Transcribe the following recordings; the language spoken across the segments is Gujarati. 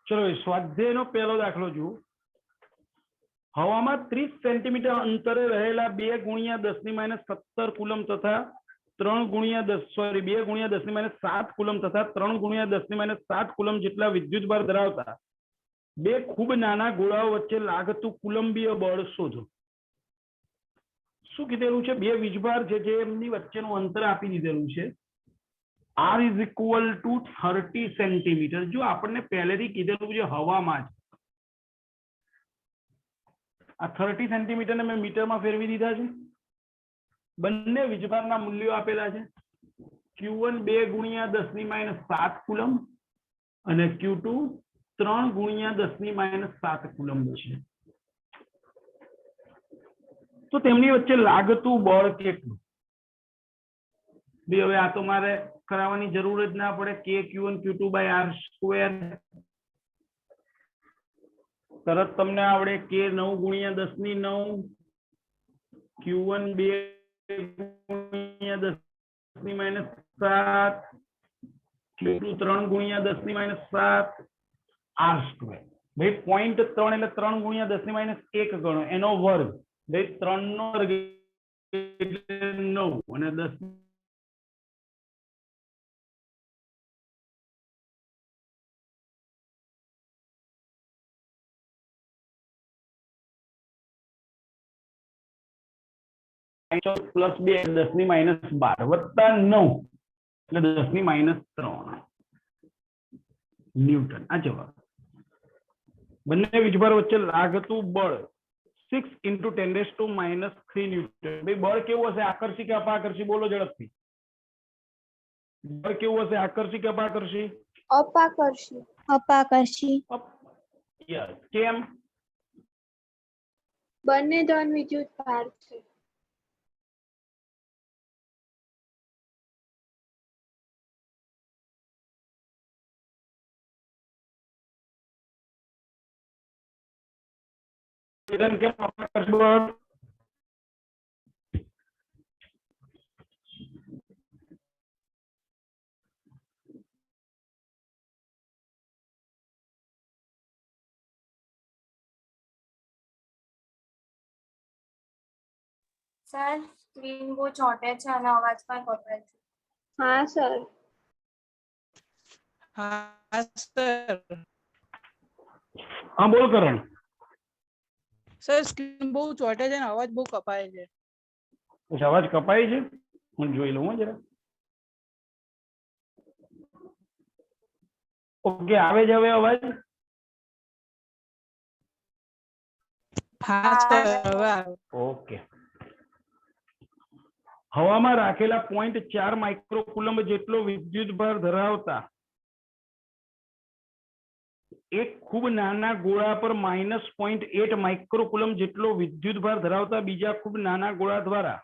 ચલો સ્વાધ્યાયનો પહેલો દાખલો જુઓ। હવામાં 30 સેન્ટીમીટર અંતરે રહેલા 2 ગુણ્યા 10⁻17 કુલમ તથા 3 ગુણ્યા 10 સોરી 2 ગુણ્યા 10⁻7 કુલમ તથા 3 ગુણ્યા 10⁻7 કુલમ જેટલા વિદ્યુતભાર ધરાવતા બે ખૂબ નાના ગોળાઓ વચ્ચે લાગતું કુલંબીય બળ શોધો। શું કીધેલું છે? બે વીજભાર છે જે એમની વચ્ચેનું અંતર આપી દીધેલું છે। R is equal to 30 centimetre. જો આપણને પહેલેથી કીધેલું છે હવામાં જ આ 30 સેન્ટીમીટર ને મેં મીટરમાં ફેરવી દીધા છે। બંને વીજભારના મૂલ્યો આપેલા છે। Q1 2 ગુણ્યા 10⁻7 કુલમ અને Q2 3 ગુણ્યા 10⁻7 કુલમ છે। તો તેમની વચ્ચે લાગતું બળ કેટલું? હવે આ તો મારે કરાવવાની જરૂર જ ના પડે। K Q1 Q2/R²। તરત તમને આવડે K 9 ગુણ્યા 10⁹ Q1 2 ગુણ્યા 10⁻7 Q2 3 ગુણ્યા 10⁻7 R²। ભાઈ 0.3 એટલે 3 ગુણ્યા 10⁻1 ગણો એનો વર્ગ। ભાઈ 3 નો વર્ગ એટલે 9 અને 10 પ્લસ 2 10⁻12 વત્તા 9 એટલે 10⁻3 ન્યૂટન। આ જવાબ। બંને વીજભાર વચ્ચે લાગતું બળ 6 × 10⁻³ ન્યૂટન। ભાઈ બળ કેવું હશે? આકર્ષી કે અપાકર્ષી? બોલો ઝડપથી। બળ કેવું હશે? આકર્ષી કે અપાકર્ષી? અપાકર્ષી। અપાકર્ષી। કેમ? બંને ધન વિદ્યુત ભાર છે। કેમ અપાકર્ષી બળ? સર સ્ક્રીન બહુ ચોંટે છે અને અવાજ પણ કપાય છે। હા સર। हाँ सर। હા બોલ કરણ। सर स्क्रीन बहुत ચોટે છે ને અવાજ બહુ કપાય છે। અવાજ કપાય છે? હું જોઈ લઉં હો જરા। ઓકે આવે છે હવે અવાજ? हाँ सर હવે આવ્યો। ઓકે। હવામાં રાખેલા 0.4 માઇક્રોકુલમ જેટલો વિદ્યુતભાર ધરાવતા એક ખૂબ નાના ગોળા પર -0.8 માઇક્રોકુલમ જેટલો વિદ્યુતભાર ધરાવતા બીજા ખૂબ નાના ગોળા દ્વારા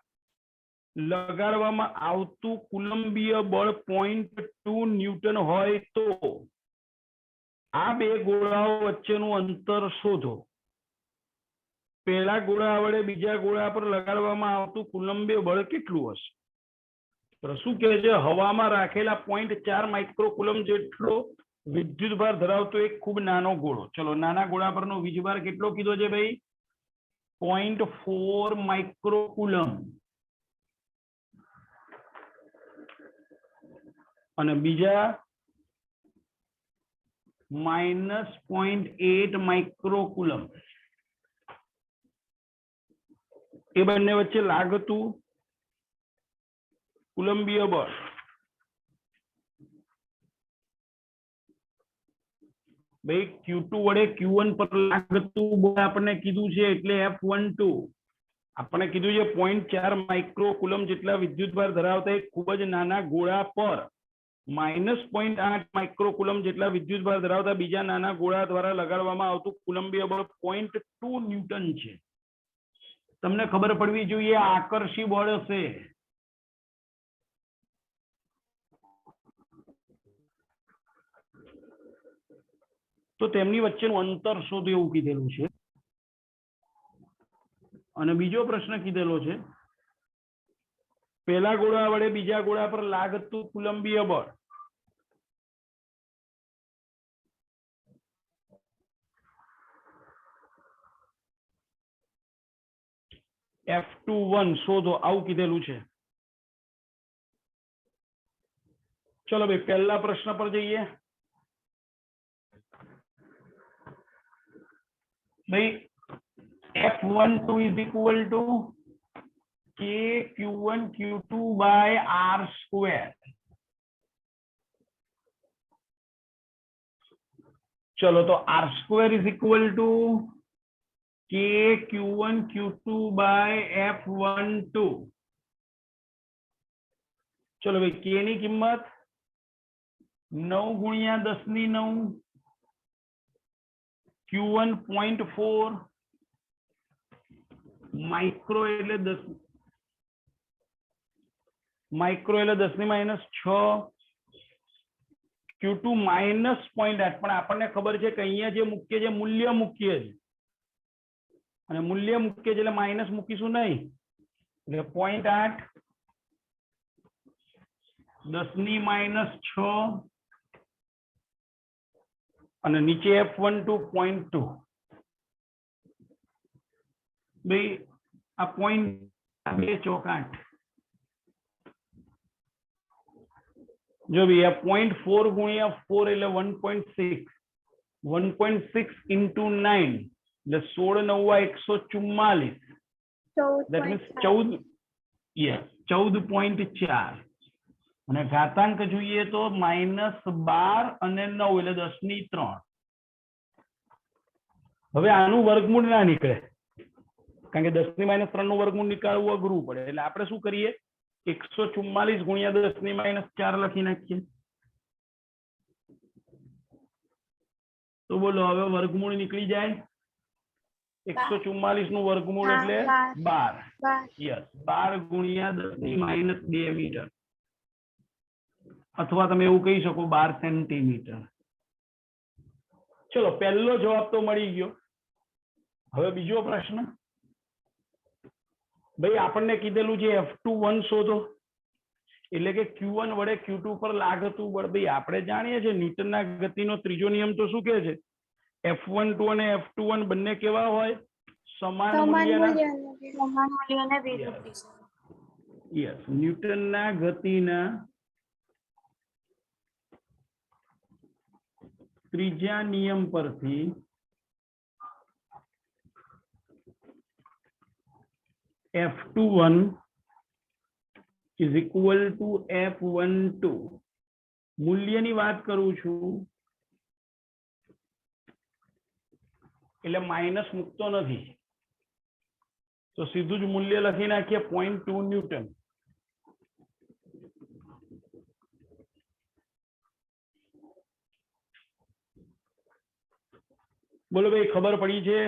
લગાડવામાં આવતું કુલંબીય બળ 0.2 ન્યૂટન હોય તો આ બે ગોળાઓ વચ્ચેનું અંતર શોધો। પહેલા ગોળા વડે બીજા ગોળા પર લગાડવામાં આવતું કુલંબીય બળ કેટલું હશે? તો શું કહે છે? હવામાં રાખેલા 0.4 માઇક્રોકુલમ જેટલો વિદ્યુતભાર ધરાવતો એક ખૂબ નાનો ગોળો। ચલો નાના ગોળા પરનો વીજભાર કેટલો કીધો છે ભાઈ? 0.4 માઇક્રોકુલમ અને બીજા -0.8 માઇક્રોકુલમ। એ બંને વચ્ચે લાગતું કુલંબીય બળ ભાઈ Q2 વડે Q1 પર લાગતું બળ આપણને કીધું છે એટલે F12 આપણે કીધું છે 0.4 માઇક્રોકુલમ જેટલા વિદ્યુતભાર ધરાવતા એક ખૂબ જ નાના ગોળા પર -0.8 માઇક્રોકુલમ જેટલા વિદ્યુતભાર ધરાવતા બીજા નાના ગોળા દ્વારા લગાડવામાં આવતું કુલંબીય બળ 0.2 ન્યૂટન છે। તમને ખબર પડવી જોઈએ આકર્ષી બળ હશે। તો તેમની વચ્ચેનું અંતર શોધો એવું કીધેલું છે। અને બીજો પ્રશ્ન કીધેલો છે પહેલા ગોળા વડે બીજા ગોળા પર લાગતું કુલંબીય બળ F21 શોધો આવું કીધેલું છે। ચલો ભાઈ પહેલા પ્રશ્ન પર જઈએ। भाई F12 is equal to K Q1 Q2 by R square। चलो तो R square is equal to K Q1 Q2 by F12। चलो भाई K ની કિંમત 9 ગુણ્યા 10 ની 9, Q1 0.4, માઇક્રો એટલે 10 માઇક્રો એટલે 10 ની -6, Q2 -0.8 પણ આપણને ખબર છે કે અહીંયા જે મૂકીએ છે મૂલ્ય મૂકીએ છે અને મૂલ્ય મૂકીએ છે એટલે માઈનસ મૂકીશું નહીં એટલે 0.8 10 ની -6 અને નીચે F12 0.2। भाई आ पॉइंट 2 चौक 8 जो भी है 0.4 गुणिया 4 એટલે 1.6 1.6 into 9 એટલે 16 9 144 that means 14 yes 14.4 અને ઘાતાંક જોઈએ તો -12 અને 9 એટલે 10 ની 3। હવે આનું વર્ગમૂળ ના નીકળે કારણ કે 10 ની -3 નું વર્ગમૂળ નીકાળવું અઘરું પડે એટલે આપણે શું કરીએ 144 ગુણ્યા 10 ની -4 લખી નાખીએ। તો બોલો હવે વર્ગમૂળ નીકળી જાય 144 નું વર્ગમૂળ એટલે 12 યસ 12 ગુણ્યા 10 ની -2 મીટર અથવા તમે એવું કહી શકો 12 સેન્ટીમીટર। ચલો પહેલો જવાબ તો મળી ગયો। હવે બીજો પ્રશ્ન भाई આપણને કીધેલું છે F21 શોધો એટલે કે Q1 વડે Q2 પર લાગતું બળ। ભાઈ આપણે જાણીએ છીએ ન્યૂટનના ગતિનો ત્રીજો નિયમ તો શું કહે છે F12 અને F21 બંને કેવા હોય સમાન મૂલ્યના સમાન મૂલ્યને વિરુદ્ધ દિશા। યસ ન્યૂટનના ગતિના ત્રીજા નિયમ પરથી F21 is equal to F12 મૂલ્યની વાત કરું છું એટલે માઇનસ મૂકતો નથી તો સીધું જ મૂલ્ય લખી નાખીએ 0.2 ન્યૂટન। બોલો ભાઈ ખબર પડી છે?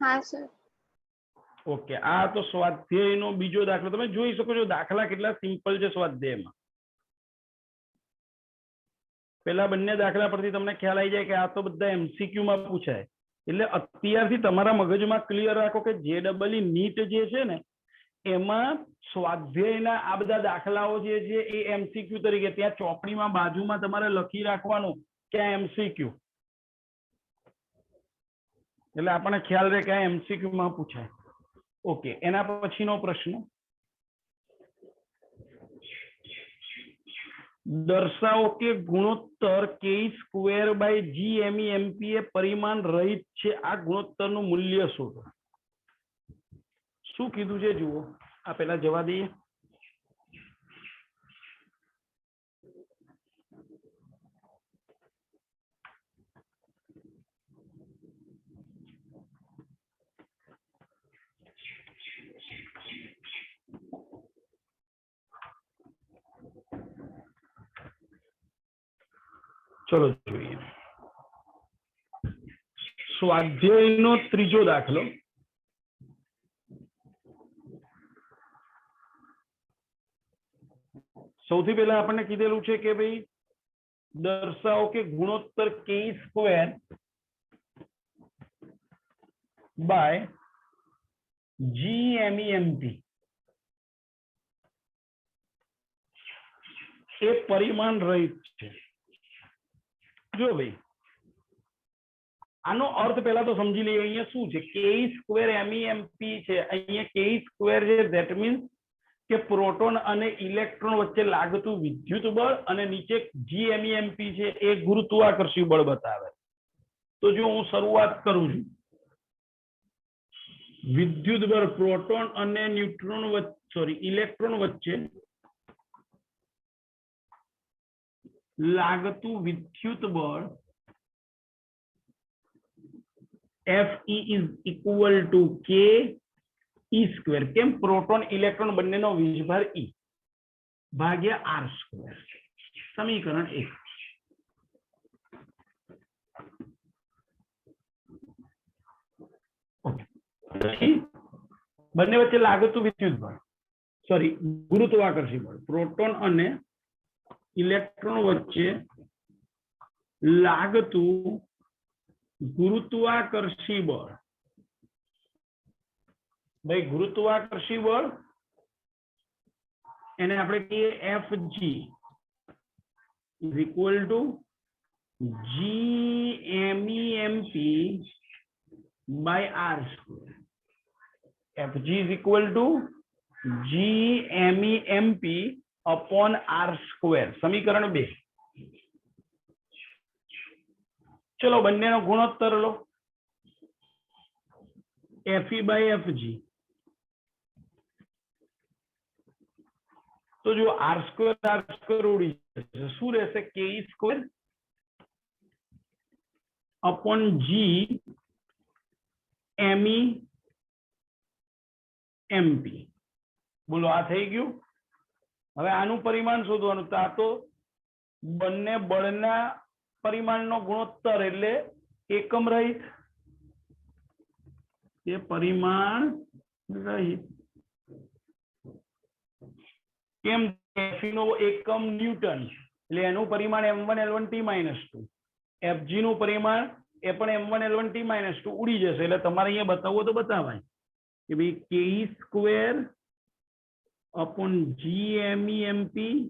हाँ सर। ઓકે આ તો સ્વાધ્યાયનો બીજો દાખલો તમે જોઈ શકો છો દાખલા કેટલા સિમ્પલ છે સ્વાધ્યાયમાં। પેલા બંને દાખલા પરથી તમને ખ્યાલ આવી જાય કે આ તો બધા MCQ માં પૂછાય એટલે અત્યારથી તમારા મગજમાં ક્લિયર રાખો કે JEE નીટ જે છે ને એમાં સ્વાધ્યાયના આ બધા દાખલાઓ જે છે એ MCQ તરીકે ત્યાં ચોપડીમાં બાજુમાં તમારે લખી રાખવાનું કે આ MCQ એટલે આપણને ખ્યાલ રહે કે આ MCQ માં પૂછાય। ओके एना पछीनो प्रश्न दर्शाओ के गुणोत्तर k² by g_me_mp ए परिमाण रहित छे आ गुणोत्तरનું મૂલ્ય શોધો। શું કીધું છે જુઓ આ પહેલા જવા દઈએ। चलो જોઈએ સ્વાધ્યાયનો ત્રીજો દાખલો સૌથી પહેલા આપણને કીધેલું છે કે ભાઈ દર્શાવો કે ગુણોત્તર k² by g_me_mp એ પરિમાણ રહિત છે। જો ભાઈ આનો અર્થ પહેલા તો સમજી લઈએ અહીંયા શું છે ke સ્ક્વેર MEMP છે અહીંયા ke સ્ક્વેર છે ધેટ મીન્સ કે પ્રોટોન અને ઇલેક્ટ્રોન વચ્ચે લાગતું વિદ્યુત બળ અને નીચે GMEMP છે એ ગુરુત્વાકર્ષી બળ બતાવે તો જો હું શરૂઆત કરું છું વિદ્યુત બળ પ્રોટોન અને ન્યુટ્રોન વચ્ચે ઇલેક્ટ્રોન વચ્ચે લાગતું વિદ્યુત બળ Fe is equal to k E square કેમ પ્રોટોન ઇલેક્ટ્રોન બંનેનો વીજભાર E ભાગ્યા R સ્ક્વેર સમીકરણ 1 બંને વચ્ચે લાગતું વિદ્યુત બળ સોરી ગુરુત્વાકર્ષી બળ પ્રોટોન અને ઇલેક્ટ્રોન વચ્ચે લાગતું ગુરુત્વાકર્ષી બળ ભાઈ ગુરુત્વાકર્ષી બળ એને આપણે કહીએ Fg is equal to GMEMP by R square. Fg is equal to GMEMP upon R square. સમીકરણ 2 ચલો બંનેનો ગુણોત્તર લો Fe by Fg તો જો R સ્ક્વેર ઉડી જશે શું રહેશે ke square upon G MEMP બોલો આ થઈ ગયું હવે આનું પરિમાણ શોધવાનું તો આ તો બંને બળના પરિમાણનો ગુણોત્તર એટલે એકમ રહિત એ પરિમાણ રહિત કેમ Fe નો એકમ ન્યૂટન એટલે એનું પરિમાણ m1 l1 t - 2 Fg નું પરિમાણ એ પણ m1 l1 t - 2 ઉડી જશે એટલે તમારે અહીંયા બતાવવો તો બતાવાય કે ભાઈ ke સ્ક્વેર upon GMEMP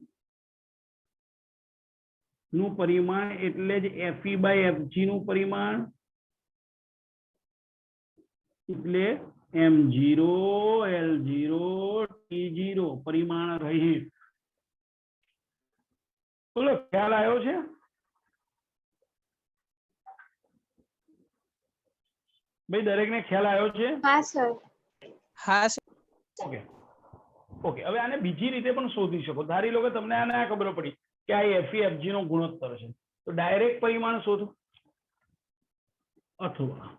નું પરિમાણ એટલે જ Fe by Fg નું પરિમાણ એટલે m0 l0 t0 પરિમાણ રહિત બોલો ખ્યાલ આવ્યો છે ભાઈ દરેકને ખ્યાલ આવ્યો છે હા સર હા સર ઓકે ઓકે હવે આને બીજી રીતે પણ શોધી શકો ધારી લો કે તમને આને આ ખબર પડી કે આ Fe Fg નો ગુણોત્તર છે તો ડાયરેક્ટ પરિમાણ શોધો અથવા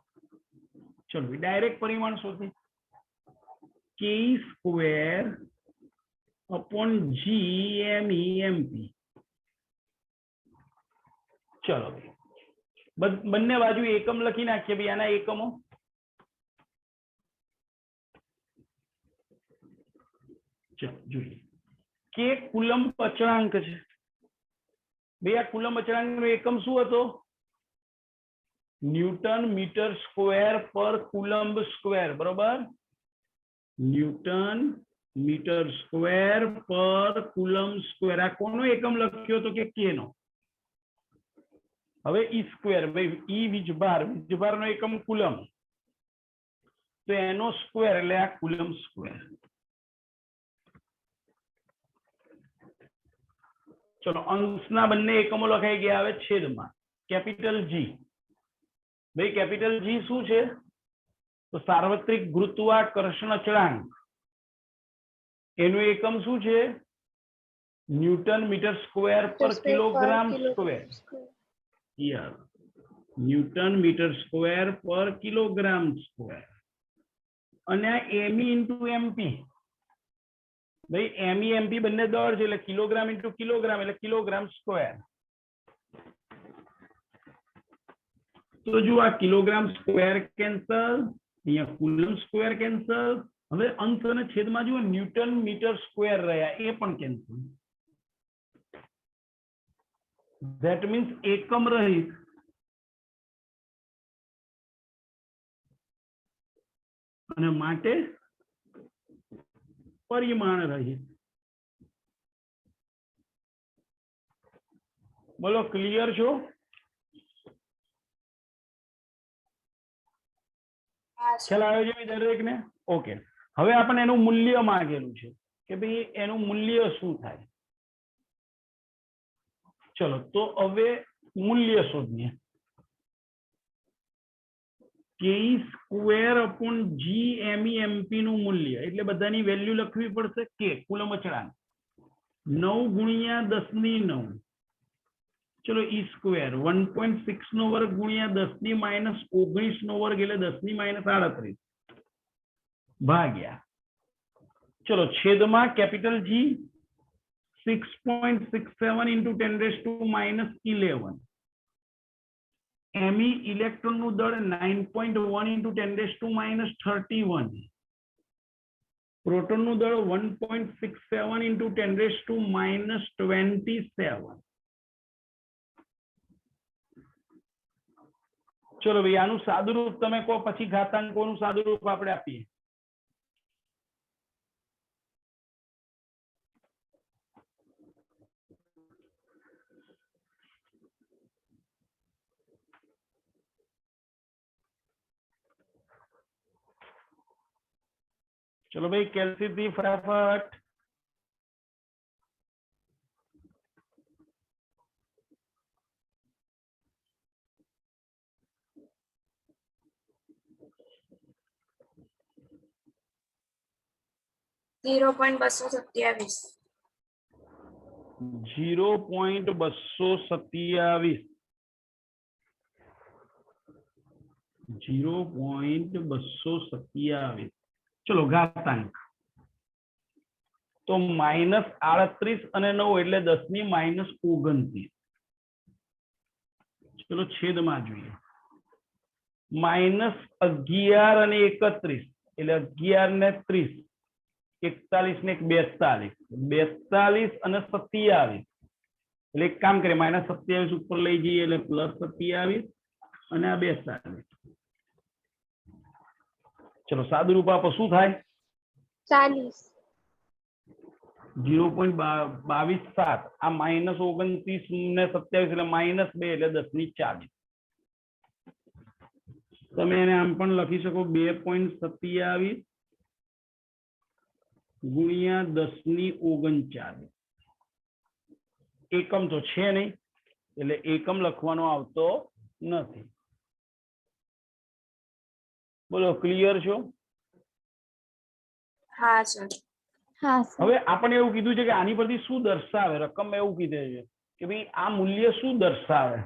ચલો ડાયરેક્ટ પરિમાણ શોધી ke સ્ક્વેર upon GMEMP ચલો બંને બાજુ એકમ લખી નાખીએ ભાઈ આના એકમો ચલો જોઈએ કે કુલંબ અચળાંક છે ભાઈ આ કુલંબ અચળાંકનો એકમ શું હતો ન્યૂટન મીટર સ્ક્વેર પર કુલંબ સ્ક્વેર બરોબર ન્યૂટન મીટર સ્ક્વેર પર કુલંબ સ્ક્વેર આ કોનો એકમ લખ્યો તો કે કે નો હવે E સ્ક્વેર ભાઈ E વીજભારનો એકમ કુલંબ તો એનો સ્ક્વેર એટલે આ કુલંબ સ્ક્વેર ચલો અંશના બંને એકમો લખાઈ ગયા હવે છેદમાં કેપિટલ G ભાઈ કેપિટલ G શું છે તો સાર્વત્રિક ગુરુત્વાકર્ષણ અચળાંક એનું એકમ શું છે newton metre square per kilogram square yes newton metre square per kilogram square અને આ Me into MP ભાઈ MEMP બંને દળ છે એટલે કિલોગ્રામ ઇન્ટુ કિલોગ્રામ એટલે કિલોગ્રામ સ્ક્વેર તો જો આ કિલોગ્રામ સ્ક્વેર કેન્સલ અહીંયા કુલમ સ્ક્વેર કેન્સલ હવે અંશ અને છેદમાં જો ન્યૂટન મીટર સ્ક્વેર રહ્યા એ પણ કેન્સલ ધેટ મીન્સ એકમ રહિત અને માટે પરિમાણ રહિત બોલો ક્લિયર છો હા સર. ખ્યાલ આવ્યો છે દરેકને? ઓકે, હવે આપણને એનું મૂલ્ય માંગેલું છે કે ભાઈ એનું મૂલ્ય શું થાય. ચલો તો હવે મૂલ્ય શોધીએ. કે સ્ક્વેર અપોન જી એમઈ નું મૂલ્ય એટલે બધાની વેલ્યુ લખવી પડશે. કે કુલમ અચળાંક 9 ગુણ્યા 10 ની 9. ચલો ઈ સ્ક્વેર 1.6 નો વર્ગ ગુણ્યા 10 ની માઇનસ 19 નો વર્ગ એટલે 10 ની માઇનસ 38 ભાગ્યા, ચલો છેદમાં capital G 6.67 into 10 raised to minus 11. M e electron નું દળ 9.1 into 10 raised to minus 31. Proton નું દળ 1.67 into 10 raised to minus 27. ચલો ભાઈ આનું સાદુરૂપ તમે કહો, પછી ઘાતાંકોનું સાદુરૂપ આપણે આપીએ. चलो भाई कैलसी थी फटाफट. Zero point 227. 0.227. 0.227. चलो घातांक तो -38 અને 9 એટલે 10 ની -29. ચલો છેદમાં જોઈએ. -11 અને 31 એટલે 11 ને 30, 41 ને 42, 42 અને 27 એટલે એક કામ કરીએ -27 ઉપર લઈ જઈએ એટલે +27 અને આ 42. चलो सादुरूप आपो શું થાય? 40. 0.227 આ -29 ને 27 એટલે -2 એટલે 10 ની 40. તમે એને આમ પણ લખી શકો 2.27 ગુણ્યા 10 ની 39. એકમ તો છે નહીં એટલે એકમ લખવાનો આવતો નથી. બોલો ક્લિયર છો? हाँ सर. हाँ सर. હવે આપણે એવું કીધું છે કે આની પરથી શું દર્શાવે, રકમ એવું કીધે છે કે ભાઈ આ મૂલ્ય શું દર્શાવે.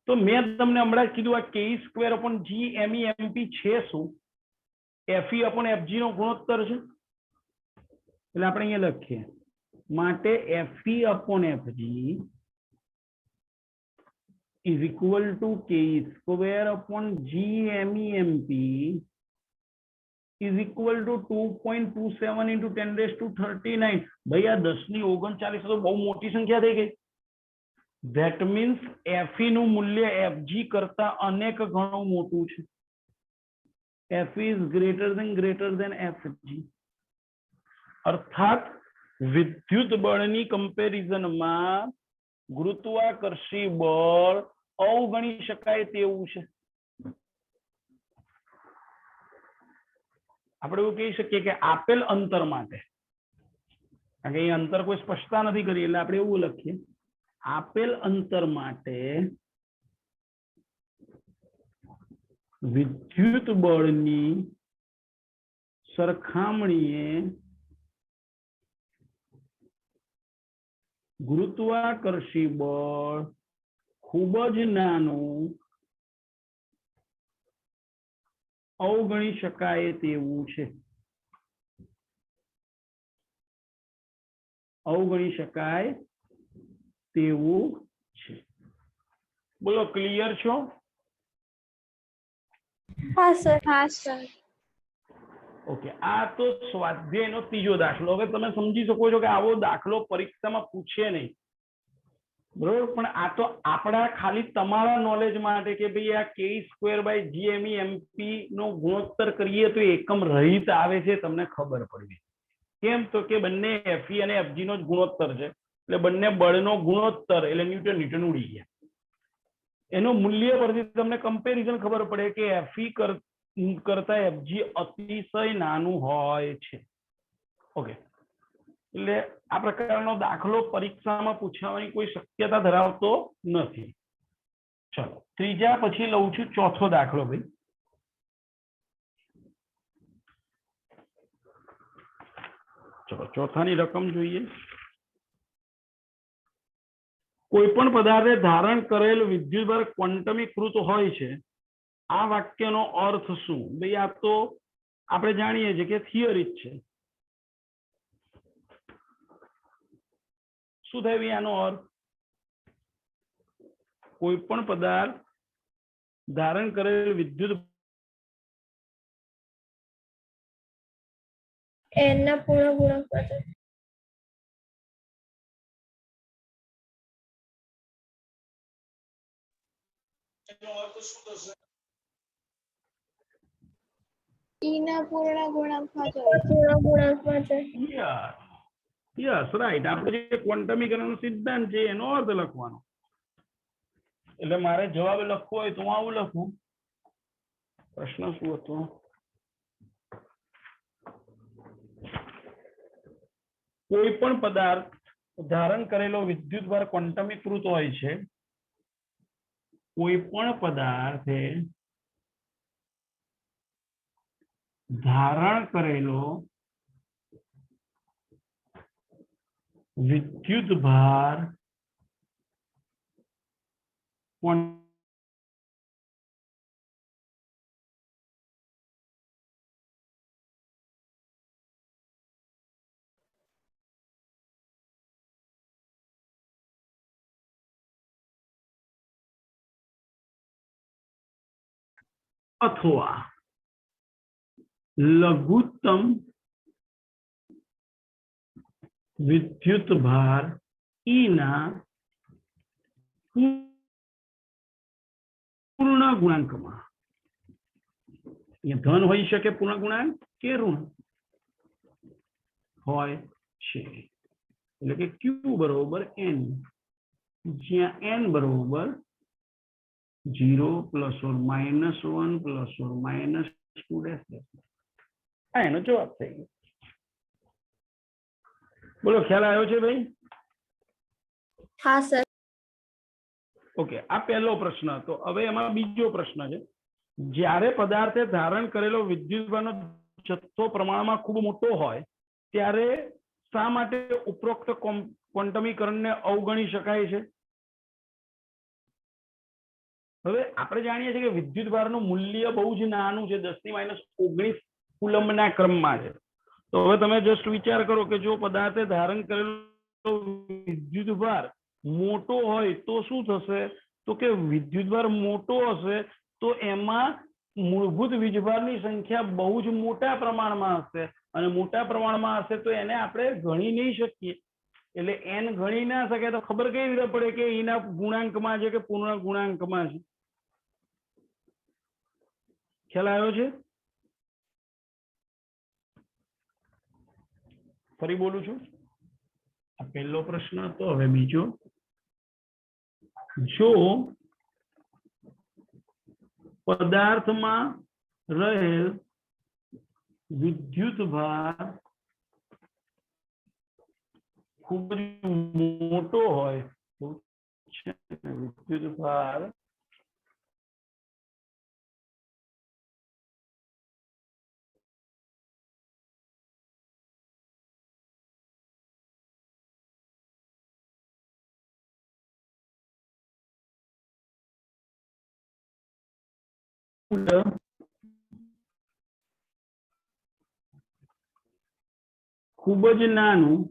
તો મેં તમને હમણાં જ કીધું આ કે square upon G m e m p છે શું? એફઈ અપોન એફજી નો ગુણોત્તર છે. એટલે આપણે અહીંયા લખીએ માટે Fe upon FG is equal to k square upon g MEMP is equal to 2.27 into 10 raised to 39. भाई आ 10 ની 39 તો બહુ મોટી સંખ્યા થઈ ગઈ. That means FE નું મૂલ્ય FG કરતા અનેક ગણું મોટું છે. FE is greater than FG. અર્થાત વિદ્યુત બળની કમ્પેરિઝનમાં ગુરુત્વાકર્ષી બળ અવગણી શકાય તેવું છે. આપણે એવું કહી શકીએ કે આપેલ અંતર માટે, કારણ કે અહીં અંતર કોઈ સ્પષ્ટતા નથી કરી એટલે આપણે એવું લખીએ આપેલ અંતર માટે વિદ્યુત બળની સરખામણીએ ગુરુત્વાકર્ષી બળ ખૂબ જ નાનું અવગણી શકાય તેવું છે. અવગણી શકાય તેવું છે. બોલો ક્લિયર છો? हाँ सर. हाँ सर. ઓકે, આ તો સ્વાધ્યાયનો ત્રીજો દાખલો. હવે તમે સમજી શકો છો કે આવો દાખલો પરીક્ષામાં પૂછે નહીં, બરોબર. પણ આ તો આપણા ખાલી તમારા નોલેજ માટે કે ભાઈ આ કે સ્ક્વેર બાય જીએમઈ એમપી નો ગુણોત્તર કરીએ તો એકમ રહિત આવે છે, તમને ખબર પડવી. કેમ તો કે બંને એફઈ અને એફજી નો જ ગુણોત્તર છે એટલે બંને બળનો ગુણોત્તર એટલે ન્યૂટન ન્યૂટન ઉડી ગયા. એનું મૂલ્ય પરથી તમને કમ્પેરિઝન ખબર પડે કે એફઈ કરતા FG અતિશય નાનું હોય છે. ઓકે, એટલે આ પ્રકારનો દાખલો પરીક્ષામાં પૂછવાની કોઈ શક્યતા ધરાવતો નથી. ચલો ત્રીજા પછી લઉં છું ચોથો દાખલો ભાઈ. ચલો ચોથાની રકમ જોઈએ. કોઈ પણ પદાર્થે ધારણ કરેલ વિદ્યુતભાર ક્વોન્ટમીકૃત હોય છે. આ વાક્યનો અર્થ શું? ભાઈ આ તો આપણે જાણીએ છીએ કે થિયરી જ છે. શું થાય ભાઈ આનો અર્થ? કોઈ પણ પદાર્થ ધારણ કરેલ વિદ્યુત n ના પૂર્ણ ગુણક E ના પૂર્ણ ગુણકમાં જાય. Yes right. આપણે જે ક્વોન્ટમીકરણનો સિદ્ધાંત છે એનો અર્થ લખવાનો. એટલે મારે જવાબ લખવો હોય તો હું આવું લખું. પ્રશ્ન શું હતો? કોઈ પણ પદાર્થ ધારણ કરેલો વિદ્યુતભાર ક્વોન્ટમીકૃત હોય છે. કોઈ પણ પદાર્થે ધારણ કરેલો વિદ્યુતભાર અથવા લઘુત્તમ વિદ્યુતભાર E ના પૂર્ણ ગુણાંકમાં. ધન હોઈ શકે પૂર્ણ ગુણાંક કે ઋણ હોય છે. એટલે કે Q બરોબર n, જ્યાં n બરોબર 0 +or -1 +or -2. આ એનો જવાબ થઈ ગયો. બોલો ખ્યાલ આવ્યો છે ભાઈ? હા સર. ઓકે, આ પહેલો પ્રશ્ન હતો. હવે એમાં બીજો પ્રશ્ન છે. જ્યારે પદાર્થે ધારણ કરેલો વિદ્યુતભારનો જથ્થો પ્રમાણમાં ખૂબ મોટો હોય ત્યારે શા માટે ઉપરોક્ત ક્વોન્ટમીકરણને અવગણી શકાય છે? હવે આપણે જાણીએ છીએ કે વિદ્યુતભારનું મૂલ્ય બહુ જ નાનું છે, 10⁻⁹ કુલમ્બના ક્રમમાં છે. તો હવે તમે જસ્ટ વિચાર કરો કે જો પદાર્થે ધારણ કરેલો વિદ્યુતભાર મોટો હોય તો શું થશે? તો કે વિદ્યુતભાર મોટો હશે તો એમાં મૂળભૂત વીજભારની સંખ્યા બહુ જ મોટા પ્રમાણમાં હશે, અને મોટા પ્રમાણમાં હશે તો એને આપણે ગણી નહીં શકીએ. એટલે n ગણી ના શકે તો ખબર કેવી રીતે પડે કે એના ગુણાંકમાં છે કે પૂર્ણ ગુણાંકમાં છે? ખ્યાલ આવ્યો છે? ફરી બોલું છું. આ પહેલો પ્રશ્ન હતો. હવે બીજો. જો પદાર્થમાં રહેલ વિદ્યુતભાર ખૂબ જ મોટો હોય વિદ્યુતભાર ખૂબ જ નાનું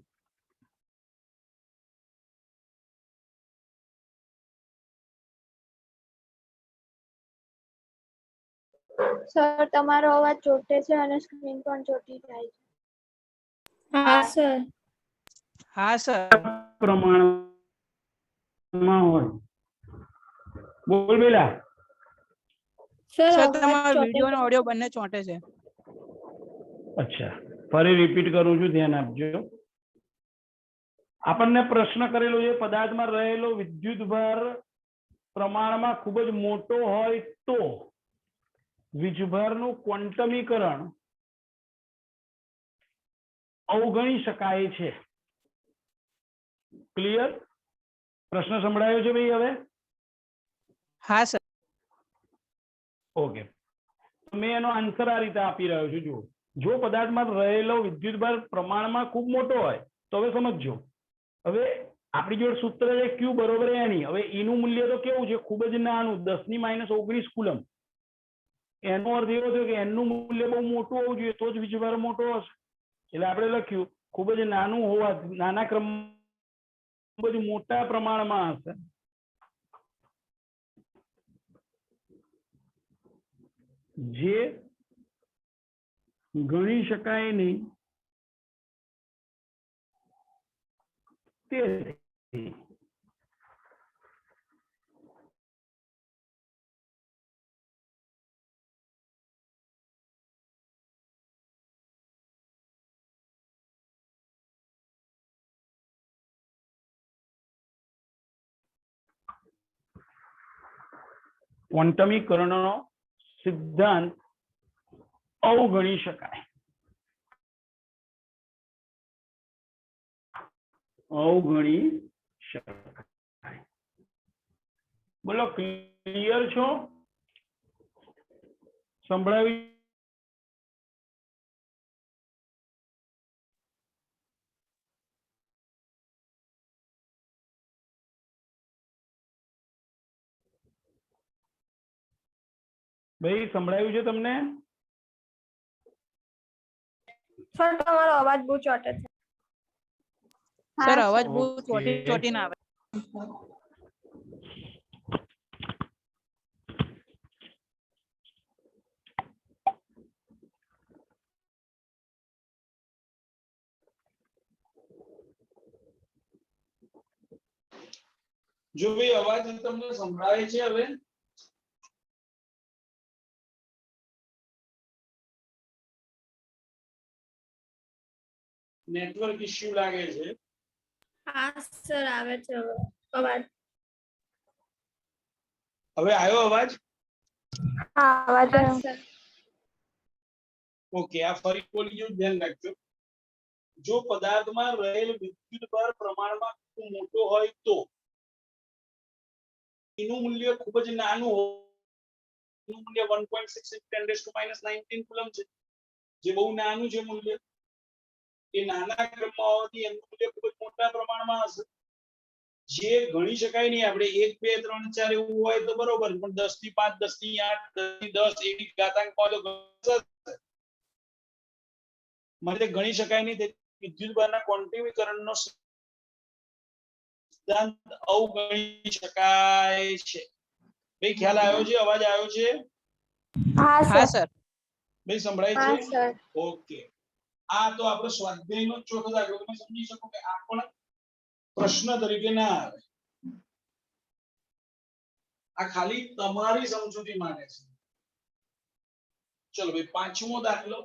સર તમારો અવાજ ચોટે છે અને સ્ક્રીન પણ ચોટી જાય છે. હા સર. હા સર. પ્રમાણમાં હોય. બોલ બેલા. સર તમારો વિડિયો અને ઓડિયો બંને ચોંટે છે. અચ્છા, ફરી રિપીટ કરું છું, ધ્યાન આપજો. આપણને પ્રશ્ન કરેલો છે પદાર્થમાં રહેલો વિદ્યુતભાર પ્રમાણમાં ખૂબ જ મોટો હોય તો વીજભારનું ક્વોન્ટમીકરણ અવગણી શકાય છે. ક્લિયર? પ્રશ્ન સંભળાયો છે ભાઈ હવે? હા સર. ઓકે, મેં એનો આન્સર આ રીતે આપી રહ્યો છું. જુઓ, જો પદાર્થમાં રહેલો વિદ્યુતભાર પ્રમાણમાં ખૂબ મોટો હોય તો હવે સમજજો. હવે આપણી જોડે સૂત્ર છે Q બરોબર એની. હવે નું મૂલ્ય તો કેવું છે? ખૂબ જ નાનું, 10⁻⁹ કુલમ. એનો અર્થ એવો થયો કે નું મૂલ્ય બહુ મોટું હોવું જોઈએ તો જ વીજભાર મોટો હશે. એટલે આપણે લખ્યું ખૂબ જ નાનું હોવા, નાના ક્રમ, ખૂબ જ મોટા પ્રમાણમાં હશે. જે ગણી શકાય નહીં તે ક્વોન્ટમીકરણનો સિદ્ધાંત અવગણી શકાય. અવગણી શકાય. બોલો, ક્લિયર છો? સંભળાવી? ભાઈ સંભળાયું છે તમને? સર તમારો અવાજ બહુ ચોટે છે. સર અવાજ બહુ Okay. ચોટીને આવે. જો ભાઈ અવાજ તમને સંભળાય છે હવે? નેટવર્ક ઇશ્યુ લાગે છે. હા સર, આવે છે અવાજ. હવે આવ્યો અવાજ? હા અવાજ હા આવ્યો. સર. ઓકે, આ ફરી બોલીજો, ધ્યાન રાખજો. જો પદાર્થમાં રહેલ વિદ્યુતભાર પ્રમાણમાં ખૂબ મોટો હોય તો એનું મૂલ્ય ખૂબ જ નાનું હોય. એનું મૂલ્ય 1.6 × 10⁻⁹ કુલમ છે, જે બહુ નાનું છે મૂલ્ય. એ નાના ક્રમમાં હોવાથી એનું મૂલ્ય ખૂબ જ મોટા પ્રમાણમાં હશે. જે ગણી શકાય નહીં. આપણે 1 2 3 4 એવું હોય તો બરોબર, પણ 10⁵ 5 10⁸ 8 10 એવી ઘાતાંકમાં તો માટે ગણી શકાય નહીં. તે વિદ્યુતભારના ક્વોન્ટમીકરણનો સિદ્ધાંત અવગણી શકાય છે. ભાઈ ખ્યાલ આવ્યો છે? અવાજ આવ્યો છે? હા હા સર. સર. ભાઈ સંભળાય હા છે? સર. ઓકે, આ તો આપણો સ્વાધ્યાયનો ચોથો દાખલો. તમે સમજી શકો કે આ પણ પ્રશ્ન તરીકે ના આવે. આ ખાલી તમારી સમજૂતી માટે છે. ચલો ભાઈ, પાંચમો દાખલો.